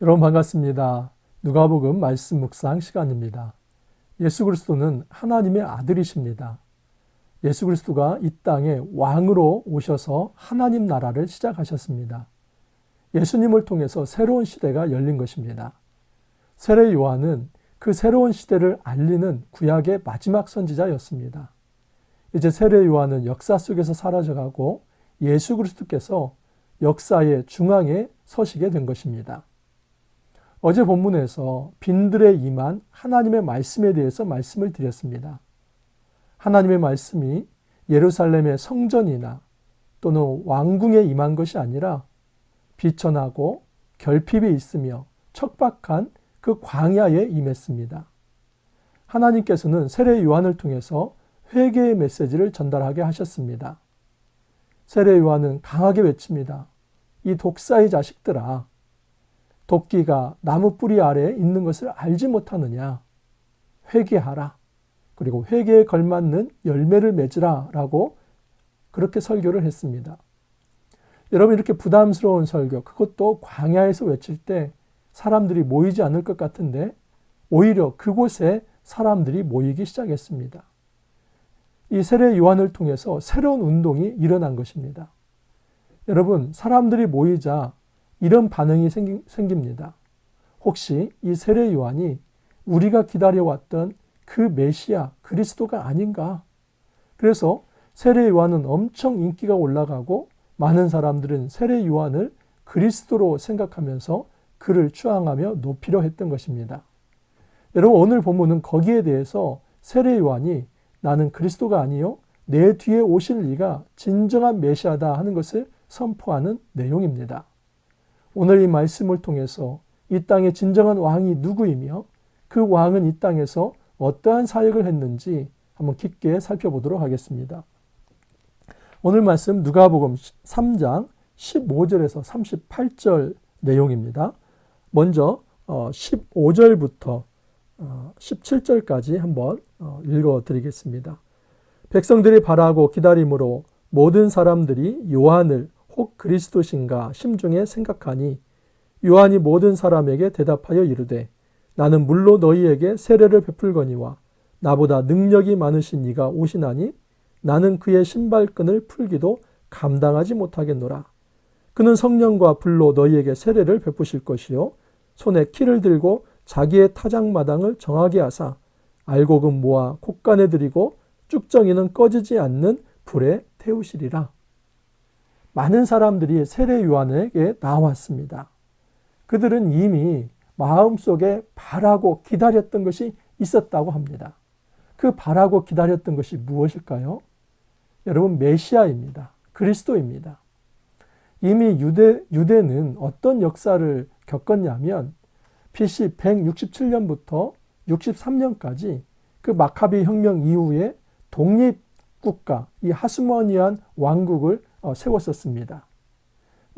여러분 반갑습니다. 누가복음 말씀 묵상 시간입니다. 예수 그리스도는 하나님의 아들이십니다. 예수 그리스도가 이 땅에 왕으로 오셔서 하나님 나라를 시작하셨습니다. 예수님을 통해서 새로운 시대가 열린 것입니다. 세례 요한은 그 새로운 시대를 알리는 구약의 마지막 선지자였습니다. 이제 세례 요한은 역사 속에서 사라져가고 예수 그리스도께서 역사의 중앙에 서시게 된 것입니다. 어제 본문에서 빈들에 임한 하나님의 말씀에 대해서 말씀을 드렸습니다. 하나님의 말씀이 예루살렘의 성전이나 또는 왕궁에 임한 것이 아니라 비천하고 결핍이 있으며 척박한 그 광야에 임했습니다. 하나님께서는 세례 요한을 통해서 회개의 메시지를 전달하게 하셨습니다. 세례 요한은 강하게 외칩니다. 이 독사의 자식들아, 도끼가 나무 뿌리 아래에 있는 것을 알지 못하느냐? 회개하라. 그리고 회개에 걸맞는 열매를 맺으라 라고 그렇게 설교를 했습니다. 여러분, 이렇게 부담스러운 설교, 그것도 광야에서 외칠 때 사람들이 모이지 않을 것 같은데 오히려 그곳에 사람들이 모이기 시작했습니다. 이 세례 요한을 통해서 새로운 운동이 일어난 것입니다. 여러분, 사람들이 모이자 이런 반응이 생깁니다. 혹시 이 세례 요한이 우리가 기다려왔던 그 메시아 그리스도가 아닌가? 그래서 세례 요한은 엄청 인기가 올라가고 많은 사람들은 세례 요한을 그리스도로 생각하면서 그를 추앙하며 높이려 했던 것입니다. 여러분, 오늘 본문은 거기에 대해서 세례 요한이 나는 그리스도가 아니요 내 뒤에 오실 이가 진정한 메시아다 하는 것을 선포하는 내용입니다. 오늘 이 말씀을 통해서 이 땅의 진정한 왕이 누구이며 그 왕은 이 땅에서 어떠한 사역을 했는지 한번 깊게 살펴보도록 하겠습니다. 오늘 말씀 누가복음 3장 15절에서 38절 내용입니다. 먼저 15절부터 17절까지 한번 읽어드리겠습니다. 백성들이 바라고 기다림으로 모든 사람들이 요한을 혹 그리스도신가 심중에 생각하니 요한이 모든 사람에게 대답하여 이르되 나는 물로 너희에게 세례를 베풀거니와 나보다 능력이 많으신 이가 오시나니 나는 그의 신발끈을 풀기도 감당하지 못하겠노라. 그는 성령과 불로 너희에게 세례를 베푸실 것이요 손에 키를 들고 자기의 타작마당을 정하게 하사 알곡은 모아 콧간에 들이고 쭉정이는 꺼지지 않는 불에 태우시리라. 많은 사람들이 세례 요한에게 나왔습니다. 그들은 이미 마음속에 바라고 기다렸던 것이 있었다고 합니다. 그 바라고 기다렸던 것이 무엇일까요? 여러분, 메시아입니다. 그리스도입니다. 이미 유대는 어떤 역사를 겪었냐면 BC 167년부터 63년까지 그 마카비 혁명 이후에 독립국가, 이 하스모니안 왕국을 세웠었습니다.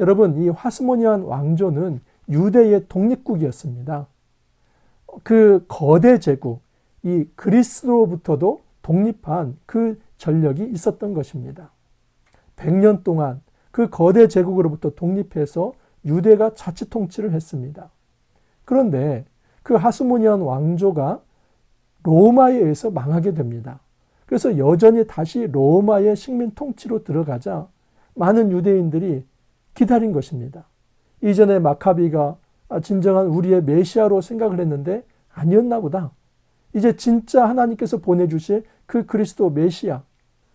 여러분, 이 하스모니안 왕조는 유대의 독립국이었습니다. 그 거대 제국, 이 그리스로부터도 독립한 그 전력이 있었던 것입니다. 100년 동안 그 거대 제국으로부터 독립해서 유대가 자치 통치를 했습니다. 그런데 그 하스모니안 왕조가 로마에 의해서 망하게 됩니다. 그래서 여전히 다시 로마의 식민 통치로 들어가자 많은 유대인들이 기다린 것입니다. 이전에 마카비가 진정한 우리의 메시아로 생각을 했는데 아니었나 보다. 이제 진짜 하나님께서 보내주실 그 그리스도 메시아,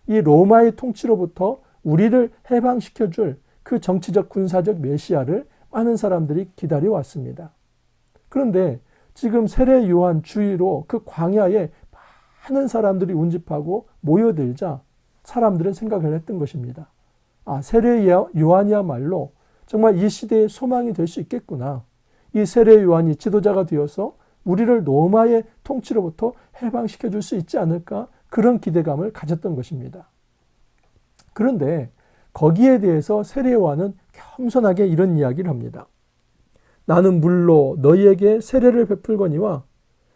이 로마의 통치로부터 우리를 해방시켜줄 그 정치적 군사적 메시아를 많은 사람들이 기다려왔습니다. 그런데 지금 세례 요한 주위로 그 광야에 많은 사람들이 운집하고 모여들자 사람들은 생각을 했던 것입니다. 세례 요한이야말로 정말 이 시대의 소망이 될 수 있겠구나. 이 세례 요한이 지도자가 되어서 우리를 로마의 통치로부터 해방시켜 줄 수 있지 않을까, 그런 기대감을 가졌던 것입니다. 그런데 거기에 대해서 세례 요한은 겸손하게 이런 이야기를 합니다. 나는 물로 너희에게 세례를 베풀거니와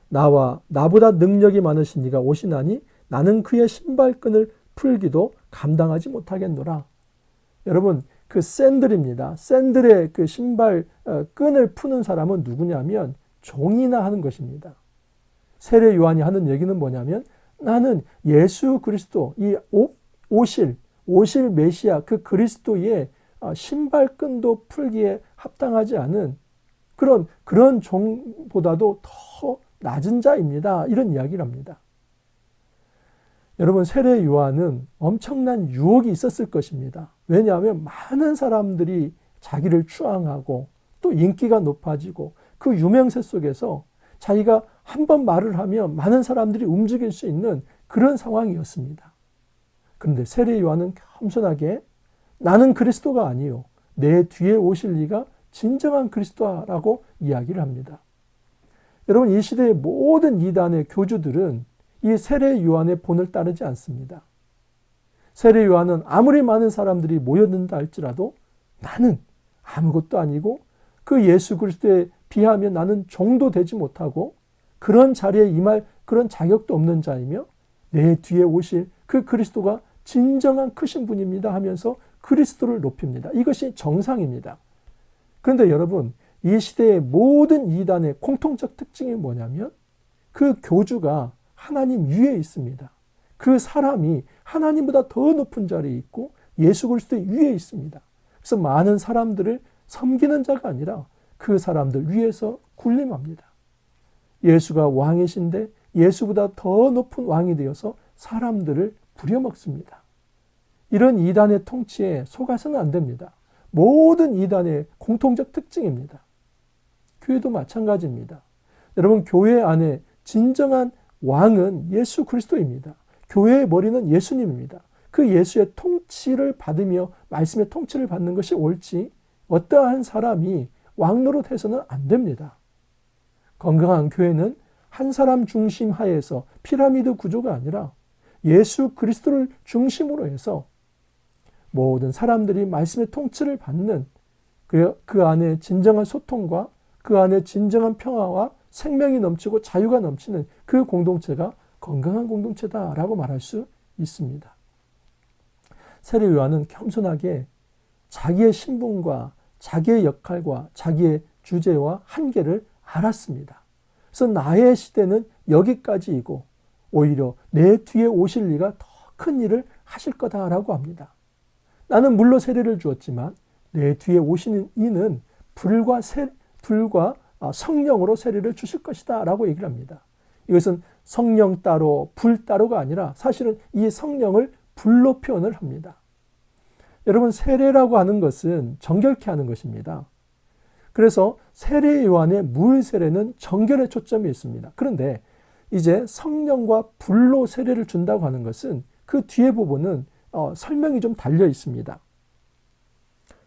나와 나보다 능력이 많으신 이가 오시나니 나는 그의 신발끈을 풀기도 감당하지 못하겠노라. 여러분, 그 샌들입니다. 샌들의 그 신발 끈을 푸는 사람은 누구냐면 종이나 하는 것입니다. 세례 요한이 하는 얘기는 뭐냐면 나는 예수 그리스도 이 오실 메시아 그 그리스도의 신발끈도 풀기에 합당하지 않은 그런 종보다도 더 낮은 자입니다. 이런 이야기를 합니다. 여러분, 세례 요한은 엄청난 유혹이 있었을 것입니다. 왜냐하면 많은 사람들이 자기를 추앙하고 또 인기가 높아지고 그 유명세 속에서 자기가 한번 말을 하면 많은 사람들이 움직일 수 있는 그런 상황이었습니다. 그런데 세례 요한은 겸손하게 나는 그리스도가 아니요 내 뒤에 오실 이가 진정한 그리스도라고 이야기를 합니다. 여러분, 이 시대의 모든 이단의 교주들은 이 세례 요한의 본을 따르지 않습니다. 세례 요한은 아무리 많은 사람들이 모였는다 할지라도 나는 아무것도 아니고 그 예수 그리스도에 비하면 나는 종도 되지 못하고 그런 자리에 임할 그런 자격도 없는 자이며 내 뒤에 오실 그 그리스도가 진정한 크신 분입니다 하면서 그리스도를 높입니다. 이것이 정상입니다. 그런데 여러분, 이 시대의 모든 이단의 공통적 특징이 뭐냐면 그 교주가 하나님 위에 있습니다. 그 사람이 하나님보다 더 높은 자리에 있고 예수 그리스도 위에 있습니다. 그래서 많은 사람들을 섬기는 자가 아니라 그 사람들 위에서 군림합니다. 예수가 왕이신데 예수보다 더 높은 왕이 되어서 사람들을 부려먹습니다. 이런 이단의 통치에 속아서는 안 됩니다. 모든 이단의 공통적 특징입니다. 교회도 마찬가지입니다. 여러분, 교회 안에 진정한 왕은 예수 그리스도입니다. 교회의 머리는 예수님입니다. 그 예수의 통치를 받으며 말씀의 통치를 받는 것이 옳지 어떠한 사람이 왕 노릇해서는 안 됩니다. 건강한 교회는 한 사람 중심 하에서 피라미드 구조가 아니라 예수 그리스도를 중심으로 해서 모든 사람들이 말씀의 통치를 받는 그 안에 진정한 소통과 그 안에 진정한 평화와 생명이 넘치고 자유가 넘치는 그 공동체가 건강한 공동체다라고 말할 수 있습니다. 세례 요한은 겸손하게 자기의 신분과 자기의 역할과 자기의 주제와 한계를 알았습니다. 그래서 나의 시대는 여기까지이고 오히려 내 뒤에 오실 이가 더 큰 일을 하실 거다라고 합니다. 나는 물로 세례를 주었지만 내 뒤에 오시는 이는 불과 성령으로 세례를 주실 것이다 라고 얘기를 합니다. 이것은 성령 따로 불 따로가 아니라 사실은 이 성령을 불로 표현을 합니다. 여러분, 세례라고 하는 것은 정결케 하는 것입니다. 그래서 세례 요한의 물 세례는 정결에 초점이 있습니다. 그런데 이제 성령과 불로 세례를 준다고 하는 것은 그 뒤에 부분은 설명이 좀 달려 있습니다.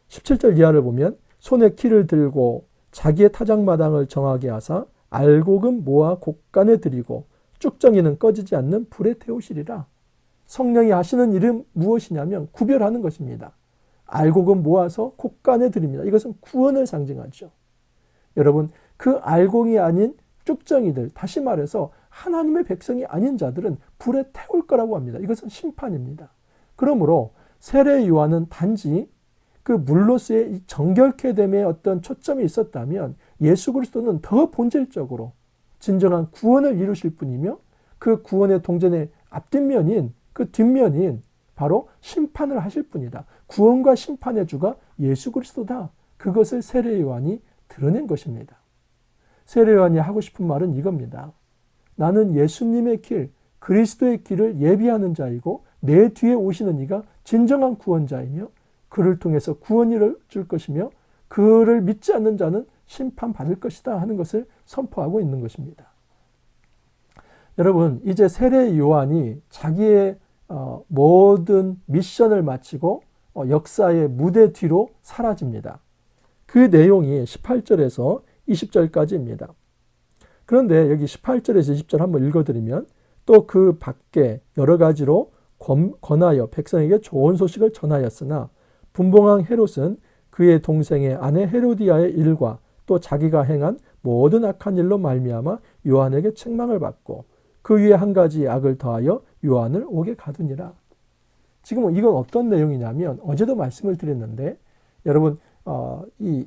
17절 이하를 보면 손에 키를 들고 자기의 타작마당을 정하게 하사 알곡은 모아 곡간에 들이고 쭉정이는 꺼지지 않는 불에 태우시리라. 성령이 하시는 일은 무엇이냐면 구별하는 것입니다. 알곡은 모아서 곡간에 들입니다. 이것은 구원을 상징하죠. 여러분, 그 알곡이 아닌 쭉정이들, 다시 말해서 하나님의 백성이 아닌 자들은 불에 태울 거라고 합니다. 이것은 심판입니다. 그러므로 세례 요한은 단지 그 물로서의 정결케 됨에 어떤 초점이 있었다면 예수 그리스도는 더 본질적으로 진정한 구원을 이루실 분이며 그 구원의 동전의 앞뒷면인 그 뒷면인 바로 심판을 하실 분이다. 구원과 심판의 주가 예수 그리스도다. 그것을 세례 요한이 드러낸 것입니다. 세례 요한이 하고 싶은 말은 이겁니다. 나는 예수님의 길, 그리스도의 길을 예비하는 자이고 내 뒤에 오시는 이가 진정한 구원자이며 그를 통해서 구원을 줄 것이며 그를 믿지 않는 자는 심판받을 것이다 하는 것을 선포하고 있는 것입니다. 여러분, 이제 세례 요한이 자기의 모든 미션을 마치고 역사의 무대 뒤로 사라집니다. 그 내용이 18절에서 20절까지입니다. 그런데 여기 18절에서 20절 한번 읽어드리면 또 그 밖에 여러 가지로 권하여 백성에게 좋은 소식을 전하였으나 분봉왕 헤롯은 그의 동생의 아내 헤로디아의 일과 또 자기가 행한 모든 악한 일로 말미암아 요한에게 책망을 받고 그 위에 한 가지 악을 더하여 요한을 옥에 가두니라. 지금 이건 어떤 내용이냐면 어제도 말씀을 드렸는데 여러분 이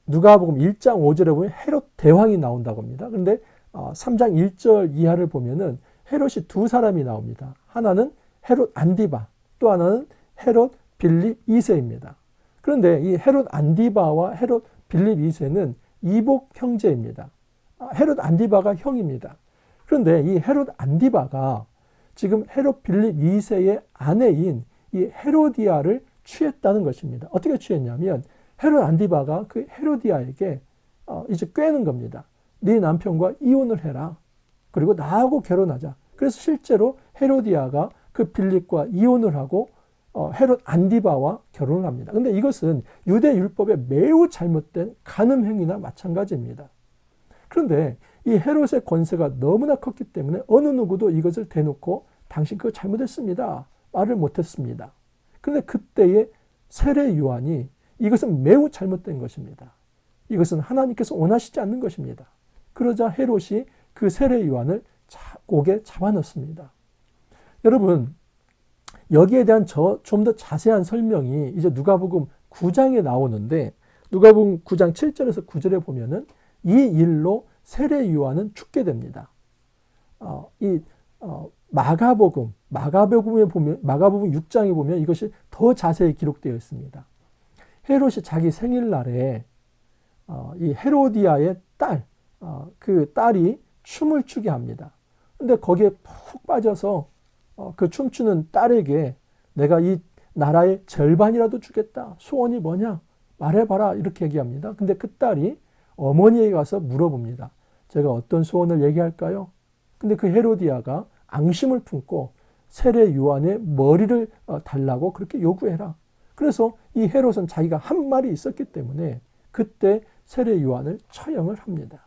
누가복음 1장 5절에 보면 헤롯 대왕이 나온다고 합니다. 그런데 3장 1절 이하를 보면은 헤롯이 두 사람이 나옵니다. 하나는 헤롯 안디바, 또 하나는 헤롯 빌립 2세입니다. 그런데 이 헤롯 안디바와 헤롯 빌립 2세는 이복 형제입니다. 헤롯 안디바가 형입니다. 그런데 이 헤롯 안디바가 지금 헤롯 빌립 2세의 아내인 이 헤로디아를 취했다는 것입니다. 어떻게 취했냐면 헤롯 안디바가 그 헤로디아에게 이제 꿰는 겁니다. 네 남편과 이혼을 해라. 그리고 나하고 결혼하자. 그래서 실제로 헤로디아가 그 빌립과 이혼을 하고 헤롯 안디바와 결혼을 합니다. 그런데 이것은 유대 율법에 매우 잘못된 간음 행위나 마찬가지입니다. 그런데 이 헤롯의 권세가 너무나 컸기 때문에 어느 누구도 이것을 대놓고 당신 그거 잘못했습니다. 말을 못했습니다. 그런데 그때의 세례 요한이 이것은 매우 잘못된 것입니다. 이것은 하나님께서 원하시지 않는 것입니다. 그러자 헤롯이 그 세례 요한을 옥에 잡아넣습니다. 여러분, 여기에 대한 좀 더 자세한 설명이 이제 누가복음 9장에 나오는데 누가복음 9장 7절에서 9절에 보면은 이 일로 세례 요한은 죽게 됩니다. 마가복음에 보면 마가복음 6장에 보면 이것이 더 자세히 기록되어 있습니다. 헤롯이 자기 생일날에 이 헤로디아의 딸, 그 딸이 춤을 추게 합니다. 근데 거기에 푹 빠져서 그 춤추는 딸에게 내가 이 나라의 절반이라도 주겠다. 소원이 뭐냐? 말해봐라. 이렇게 얘기합니다. 근데 그 딸이 어머니에게 가서 물어봅니다. 제가 어떤 소원을 얘기할까요? 근데 그 헤로디아가 앙심을 품고 세례 요한의 머리를 달라고 그렇게 요구해라. 그래서 이 헤롯은 자기가 한 말이 있었기 때문에 그때 세례 요한을 처형을 합니다.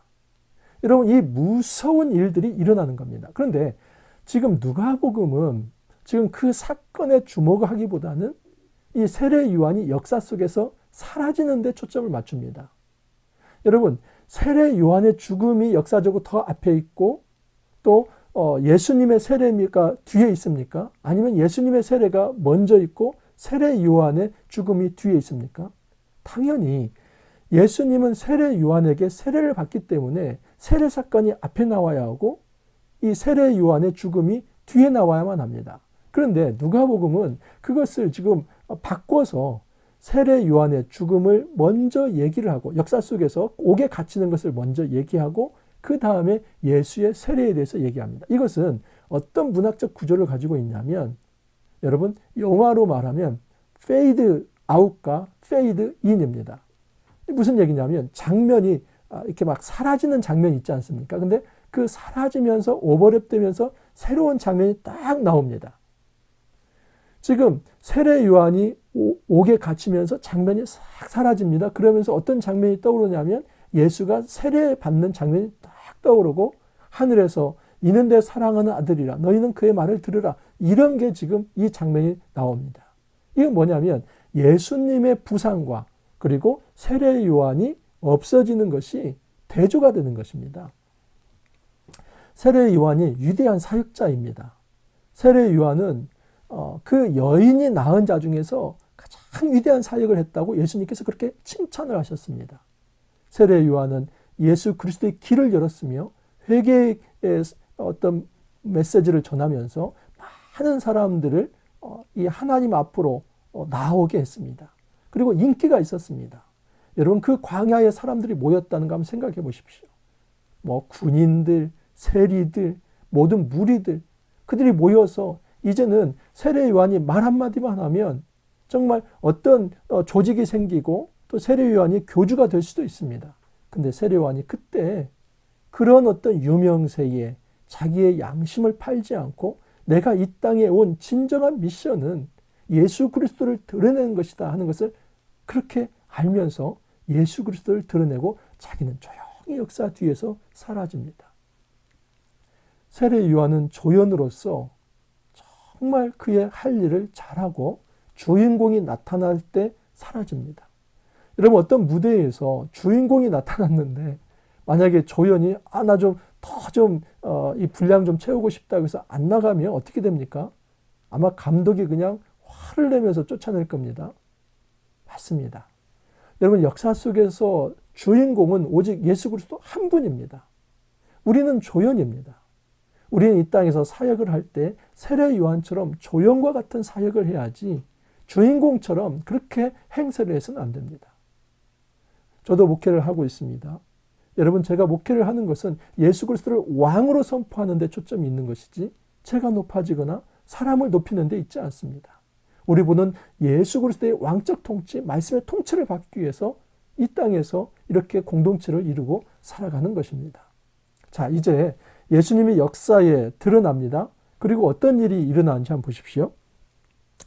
여러분, 이 무서운 일들이 일어나는 겁니다. 그런데 지금 누가복음은 지금 그 사건에 주목을 하기보다는 이 세례 요한이 역사 속에서 사라지는 데 초점을 맞춥니다. 여러분, 세례 요한의 죽음이 역사적으로 더 앞에 있고 또 예수님의 세례가 뒤에 있습니까? 아니면 예수님의 세례가 먼저 있고 세례 요한의 죽음이 뒤에 있습니까? 당연히 예수님은 세례 요한에게 세례를 받기 때문에 세례 사건이 앞에 나와야 하고 이 세례 요한의 죽음이 뒤에 나와야만 합니다. 그런데 누가복음은 그것을 지금 바꿔서 세례 요한의 죽음을 먼저 얘기를 하고 역사 속에서 옥에 갇히는 것을 먼저 얘기하고 그 다음에 예수의 세례에 대해서 얘기합니다. 이것은 어떤 문학적 구조를 가지고 있냐면 여러분, 영화로 말하면 페이드 아웃과 페이드 인입니다. 무슨 얘기냐면 장면이 이렇게 막 사라지는 장면이 있지 않습니까? 근데 그 사라지면서 오버랩되면서 새로운 장면이 딱 나옵니다. 지금 세례 요한이 옥에 갇히면서 장면이 싹 사라집니다. 그러면서 어떤 장면이 떠오르냐면 예수가 세례 받는 장면이 딱 떠오르고 하늘에서 이는 내 사랑하는 아들이라 너희는 그의 말을 들으라. 이런 게 지금 이 장면이 나옵니다. 이건 뭐냐면 예수님의 부상과 그리고 세례 요한이 없어지는 것이 대조가 되는 것입니다. 세례 요한이 위대한 사역자입니다. 세례 요한은 그 여인이 낳은 자 중에서 가장 위대한 사역을 했다고 예수님께서 그렇게 칭찬을 하셨습니다. 세례 요한은 예수 그리스도의 길을 열었으며 회개의 어떤 메시지를 전하면서 많은 사람들을 이 하나님 앞으로 나오게 했습니다. 그리고 인기가 있었습니다. 여러분, 그 광야에 사람들이 모였다는 거 한번 생각해 보십시오. 뭐 군인들, 세리들, 모든 무리들, 그들이 모여서 이제는 세례 요한이 말 한마디만 하면 정말 어떤 조직이 생기고 또 세례 요한이 교주가 될 수도 있습니다. 근데 세례 요한이 그때 그런 어떤 유명세에 자기의 양심을 팔지 않고 내가 이 땅에 온 진정한 미션은 예수 그리스도를 드러내는 것이다 하는 것을 그렇게 알면서 예수 그리스도를 드러내고 자기는 조용히 역사 뒤에서 사라집니다. 세례 요한은 조연으로서 정말 그의 할 일을 잘하고 주인공이 나타날 때 사라집니다. 여러분, 어떤 무대에서 주인공이 나타났는데 만약에 조연이 나 좀 이 분량 좀 채우고 싶다 해서 안 나가면 어떻게 됩니까? 아마 감독이 그냥 화를 내면서 쫓아낼 겁니다. 맞습니다. 여러분, 역사 속에서 주인공은 오직 예수 그리스도 한 분입니다. 우리는 조연입니다. 우리는 이 땅에서 사역을 할 때 세례 요한처럼 조연과 같은 사역을 해야지 주인공처럼 그렇게 행세를 해서는 안 됩니다. 저도 목회를 하고 있습니다. 여러분, 제가 목회를 하는 것은 예수 그리스도를 왕으로 선포하는 데 초점이 있는 것이지 제가 높아지거나 사람을 높이는 데 있지 않습니다. 우리 보는 예수 그리스도의 왕적 통치, 말씀의 통치를 받기 위해서 이 땅에서 이렇게 공동체를 이루고 살아가는 것입니다. 자, 이제 예수님의 역사에 드러납니다. 그리고 어떤 일이 일어나는지 한번 보십시오.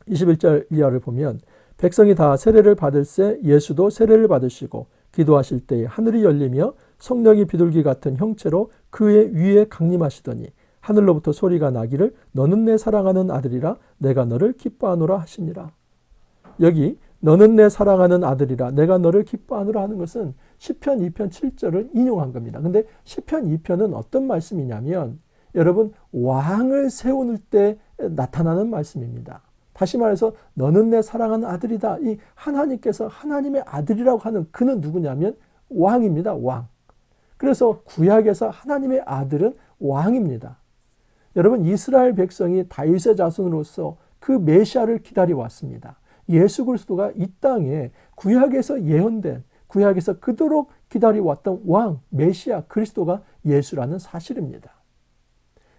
21절 이하를 보면 백성이 다 세례를 받을새 예수도 세례를 받으시고 기도하실 때에 하늘이 열리며 성령이 비둘기 같은 형체로 그의 위에 강림하시더니 하늘로부터 소리가 나기를 너는 내 사랑하는 아들이라 내가 너를 기뻐하노라 하시니라. 여기 너는 내 사랑하는 아들이라 내가 너를 기뻐하노라 하는 것은 시편 2편 7절을 인용한 겁니다. 근데 시편 2편은 어떤 말씀이냐면 여러분, 왕을 세울 때 나타나는 말씀입니다. 다시 말해서 너는 내 사랑하는 아들이다. 이 하나님께서 하나님의 아들이라고 하는 그는 누구냐면 왕입니다. 왕. 그래서 구약에서 하나님의 아들은 왕입니다. 여러분, 이스라엘 백성이 다윗의 자손으로서 그 메시아를 기다려 왔습니다. 예수 그리스도가 이 땅에 구약에서 예언된, 구약에서 그토록 기다려 왔던 왕, 메시아 그리스도가 예수라는 사실입니다.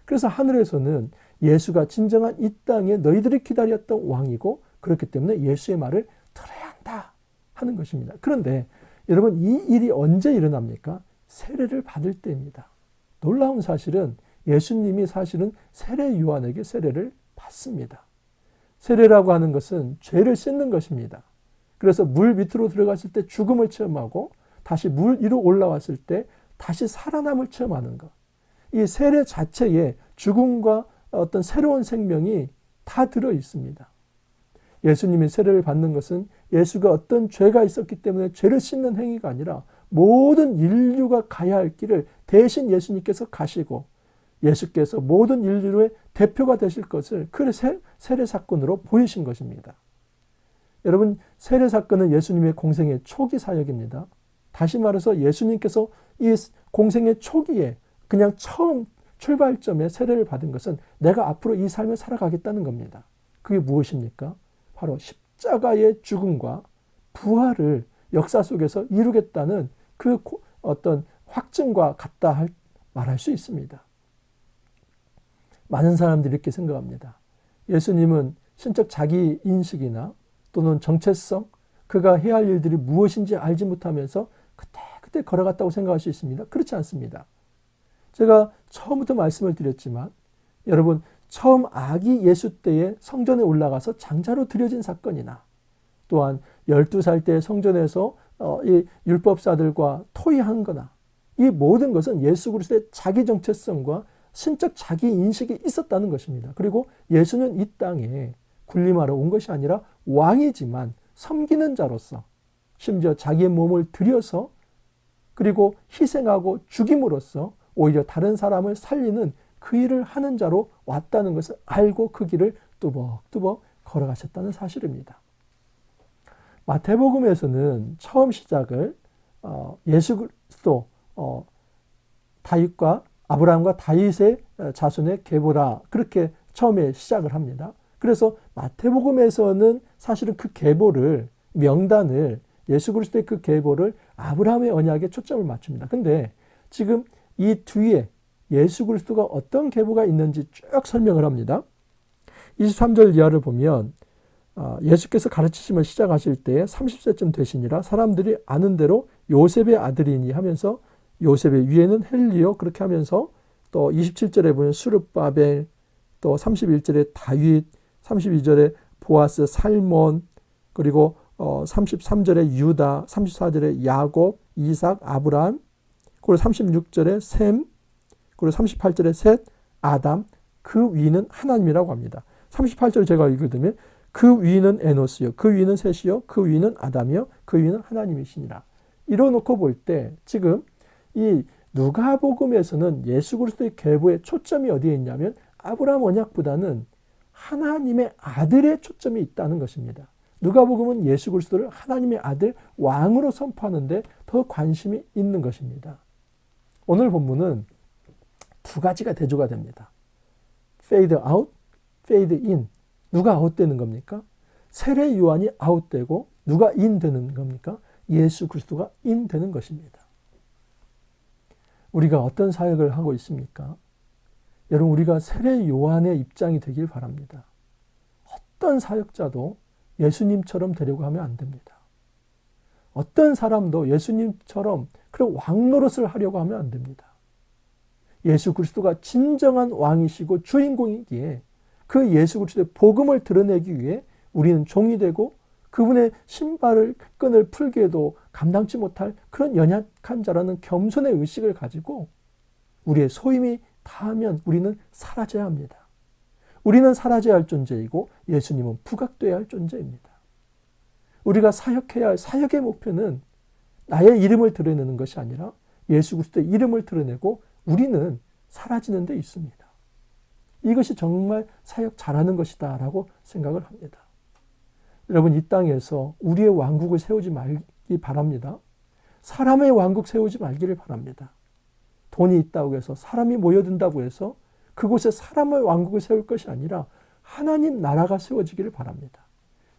그래서 하늘에서는 예수가 진정한 이 땅에 너희들이 기다렸던 왕이고 그렇기 때문에 예수의 말을 들어야 한다 하는 것입니다. 그런데 여러분, 이 일이 언제 일어납니까? 세례를 받을 때입니다. 놀라운 사실은 예수님이 사실은 세례 요한에게 세례를 받습니다. 세례라고 하는 것은 죄를 씻는 것입니다. 그래서 물 밑으로 들어갔을 때 죽음을 체험하고 다시 물 위로 올라왔을 때 다시 살아남을 체험하는 것. 이 세례 자체에 죽음과 어떤 새로운 생명이 다 들어 있습니다. 예수님이 세례를 받는 것은 예수가 어떤 죄가 있었기 때문에 죄를 씻는 행위가 아니라 모든 인류가 가야 할 길을 대신 예수님께서 가시고 예수께서 모든 인류의 대표가 되실 것을 그 세례 사건으로 보이신 것입니다. 여러분, 세례 사건은 예수님의 공생의 초기 사역입니다. 다시 말해서 예수님께서 이 공생의 초기에 그냥 처음 출발점에 세례를 받은 것은 내가 앞으로 이 삶을 살아가겠다는 겁니다. 그게 무엇입니까? 바로 십자가의 죽음과 부활을 역사 속에서 이루겠다는 그 어떤 확증과 같다 말할 수 있습니다. 많은 사람들이 이렇게 생각합니다. 예수님은 신적 자기 인식이나 또는 정체성, 그가 해야 할 일들이 무엇인지 알지 못하면서 그때 걸어갔다고 생각할 수 있습니다. 그렇지 않습니다. 제가 처음부터 말씀을 드렸지만 여러분, 처음 아기 예수 때에 성전에 올라가서 장자로 드려진 사건이나 또한 12살 때 성전에서 이 율법사들과 토의한 거나 이 모든 것은 예수 그리스도의 자기 정체성과 신적 자기 인식이 있었다는 것입니다. 그리고 예수는 이 땅에 군림하러 온 것이 아니라 왕이지만 섬기는 자로서 심지어 자기의 몸을 들여서 그리고 희생하고 죽임으로써 오히려 다른 사람을 살리는 그 일을 하는 자로 왔다는 것을 알고 그 길을 뚜벅뚜벅 걸어가셨다는 사실입니다. 마태복음에서는 처음 시작을 예수 그리스도 다윗과 아브라함과 다윗의 자손의 계보라 그렇게 처음에 시작을 합니다. 그래서 마태복음에서는 사실은 그 계보를 명단을 예수 그리스도의 그 계보를 아브라함의 언약에 초점을 맞춥니다. 근데 지금 이 뒤에 예수 그리스도가 어떤 계보가 있는지 쭉 설명을 합니다. 23절 이하를 보면 예수께서 가르치심을 시작하실 때 30세쯤 되시니라 사람들이 아는 대로 요셉의 아들이니 하면서 요셉의 위에는 헬리오 그렇게 하면서 또 27절에 보면 수르바벨 또 31절에 다윗 32절에 보아스 살몬 그리고 33절에 유다 34절에 야곱 이삭 아브라함 그리고 36절에 셈 그리고 38절에 셋 아담 그 위는 하나님이라고 합니다. 38절 제가 읽으면 그 위는 에노스요 그 위는 셋이요 그 위는 아담이요 그 위는 하나님이시니라. 이뤄놓고 볼 때 지금 이 누가복음에서는 예수 그리스도의 계보의 초점이 어디에 있냐면 아브라함 언약보다는 하나님의 아들의 초점이 있다는 것입니다. 누가복음은 예수 그리스도를 하나님의 아들 왕으로 선포하는데 더 관심이 있는 것입니다. 오늘 본문은 두 가지가 대조가 됩니다. fade out, fade in. 누가 아웃되는 겁니까? 세례 요한이 아웃되고 누가 인되는 겁니까? 예수 그리스도가 인되는 것입니다. 우리가 어떤 사역을 하고 있습니까? 여러분, 우리가 세례 요한의 입장이 되길 바랍니다. 어떤 사역자도 예수님처럼 되려고 하면 안 됩니다. 어떤 사람도 예수님처럼 그런 왕 노릇을 하려고 하면 안 됩니다. 예수 그리스도가 진정한 왕이시고 주인공이기에 그 예수 그리스도의 복음을 드러내기 위해 우리는 종이 되고 그분의 끈을 풀기에도 감당치 못할 그런 연약한 자라는 겸손의 의식을 가지고 우리의 소임이 다하면 우리는 사라져야 합니다. 우리는 사라져야 할 존재이고 예수님은 부각되어야 할 존재입니다. 우리가 사역해야 할 사역의 목표는 나의 이름을 드러내는 것이 아니라 예수 그리스도의 이름을 드러내고 우리는 사라지는 데 있습니다. 이것이 정말 사역 잘하는 것이다 라고 생각을 합니다. 여러분, 이 땅에서 우리의 왕국을 세우지 말기 바랍니다. 사람의 왕국 세우지 말기를 바랍니다. 돈이 있다고 해서 사람이 모여든다고 해서 그곳에 사람의 왕국을 세울 것이 아니라 하나님 나라가 세워지기를 바랍니다.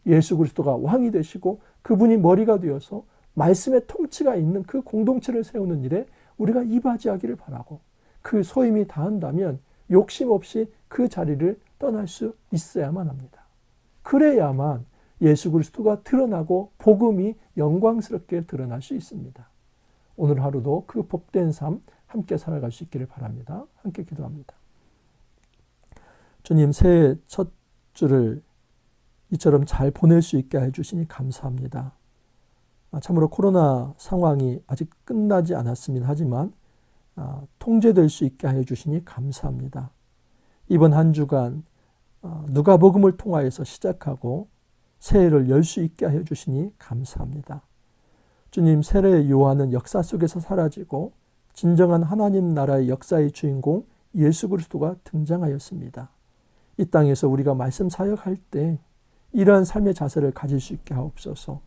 예수 그리스도가 왕이 되시고 그분이 머리가 되어서 말씀의 통치가 있는 그 공동체를 세우는 일에 우리가 이바지하기를 바라고 그 소임이 다한다면 욕심 없이 그 자리를 떠날 수 있어야만 합니다. 그래야만 예수 그리스도가 드러나고 복음이 영광스럽게 드러날 수 있습니다. 오늘 하루도 그 복된 삶 함께 살아갈 수 있기를 바랍니다. 함께 기도합니다. 주님, 새해 첫 주를 이처럼 잘 보낼 수 있게 해주시니 감사합니다. 참으로 코로나 상황이 아직 끝나지 않았으면 하지만 통제될 수 있게 해주시니 감사합니다. 이번 한 주간 누가복음을 통하여서 시작하고 새해를 열 수 있게 해주시니 감사합니다. 주님, 세례 요한은 역사 속에서 사라지고 진정한 하나님 나라의 역사의 주인공 예수 그리스도가 등장하였습니다. 이 땅에서 우리가 말씀 사역할 때 이러한 삶의 자세를 가질 수 있게 하옵소서.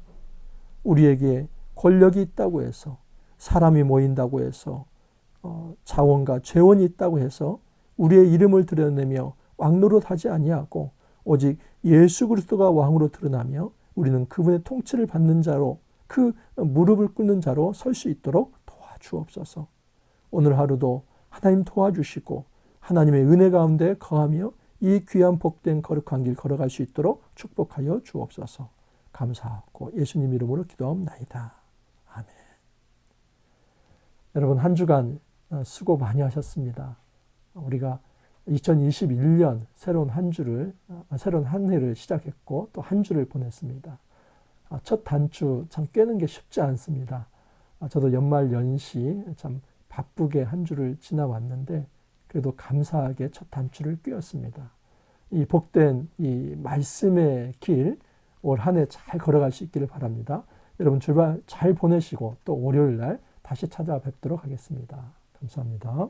우리에게 권력이 있다고 해서 사람이 모인다고 해서 자원과 재원이 있다고 해서 우리의 이름을 드러내며 왕노릇하지 아니하고 오직 예수 그리스도가 왕으로 드러나며 우리는 그분의 통치를 받는 자로 그 무릎을 꿇는 자로 설 수 있도록 도와주옵소서. 오늘 하루도 하나님 도와주시고 하나님의 은혜 가운데 거하며 이 귀한 복된 거룩한 길 걸어갈 수 있도록 축복하여 주옵소서. 감사하고 예수님 이름으로 기도하옵나이다. 아멘. 여러분, 한 주간 수고 많이 하셨습니다. 우리가 2021년 새로운 한 해를 시작했고 또 한 주를 보냈습니다. 첫 단추 참 꿰는 게 쉽지 않습니다. 저도 연말 연시 참 바쁘게 한 주를 지나왔는데 그래도 감사하게 첫 단추를 꿰었습니다. 이 복된 이 말씀의 길 올 한 해 잘 걸어갈 수 있기를 바랍니다. 여러분, 주말 잘 보내시고 또 월요일 날 다시 찾아뵙도록 하겠습니다. 감사합니다.